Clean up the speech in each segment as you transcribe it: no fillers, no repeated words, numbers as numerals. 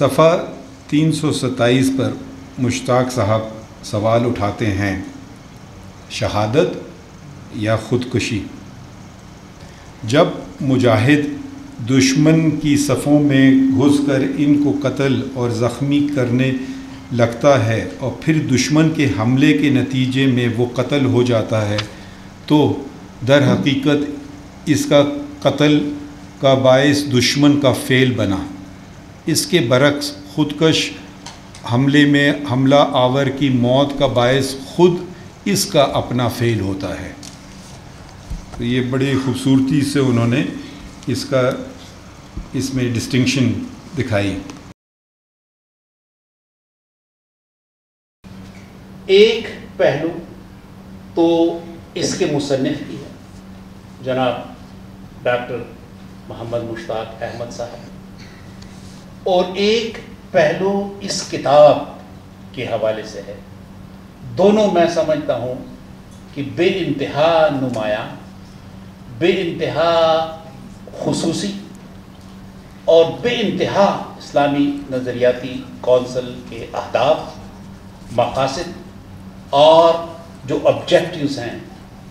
صفحہ 327 پر مشتاق صاحب سوال اٹھاتے ہیں، شہادت یا خودکشی؟ جب مجاہد دشمن کی صفوں میں گھس کر ان کو قتل اور زخمی کرنے لگتا ہے اور پھر دشمن کے حملے کے نتیجے میں وہ قتل ہو جاتا ہے تو در حقیقت اس کا قتل کا باعث دشمن کا فعل بنا۔ اس کے برعکس خودکش حملے میں حملہ آور کی موت کا باعث خود اس کا اپنا فعل ہوتا ہے۔ تو یہ بڑی خوبصورتی سے انہوں نے اس میں ڈسٹنکشن دکھائی۔ ایک پہلو تو اس کے مصنف کی ہے جناب ڈاکٹر محمد مشتاق احمد صاحب، اور ایک پہلو اس کتاب کے حوالے سے ہے۔ دونوں میں سمجھتا ہوں کہ بے انتہا نمایاں، بے انتہا خصوصی اور بے انتہا اسلامی نظریاتی کونسل کے اہداف، مقاصد اور جو آبجیکٹیوز ہیں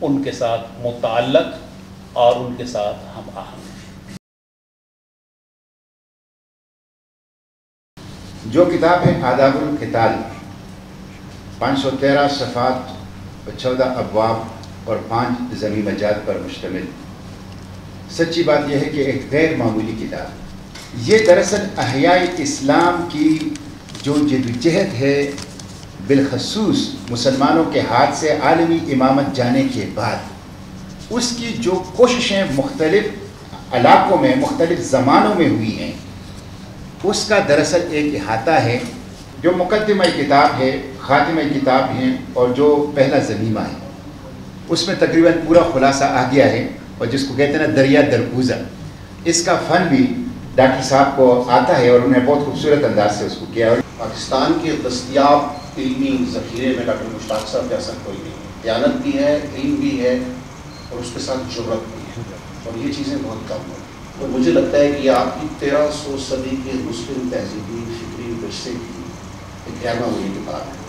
ان کے ساتھ متعلق اور ان کے ساتھ ہم آہنگ ہیں۔ جو کتاب ہے آداب القتال، 513 صفحات، 14 ابواب اور 5 ضمیمہ جات پر مشتمل۔ سچی بات یہ ہے کہ ایک غیر معمولی کتاب۔ یہ دراصل احیاء اسلام کی جو جدوجہد ہے، بالخصوص مسلمانوں کے ہاتھ سے عالمی امامت جانے کے بعد اس کی جو کوششیں مختلف علاقوں میں مختلف زمانوں میں ہوئی ہیں، اس کا دراصل ایک احاطہ ہے۔ جو مقدمہ کتاب ہے، خاتمہ کتاب ہے اور جو پہلا ضمیمہ ہے، اس میں تقریباً پورا خلاصہ آ گیا ہے، اور جس کو کہتے ہیں نا دریا درگوزہ، اس کا فن بھی ڈاکٹر صاحب کو آتا ہے اور انہیں بہت خوبصورت انداز سے اس کو کیا۔ پاکستان کے دستیاب علمی ذخیرے میں ڈاکٹر مشتاق صاحب جیسا کوئی نہیں ہے۔ دیانت بھی ہے، علم بھی ہے اور اس کے ساتھ جرأت بھی ہے، اور یہ چیزیں بہت کم ہیں۔ اور مجھے لگتا ہے کہ یہ آپ کی 1300 صدی کے مسلم تہذیبی فکری ورثے کی ایک غیر معمولی کتاب ہے۔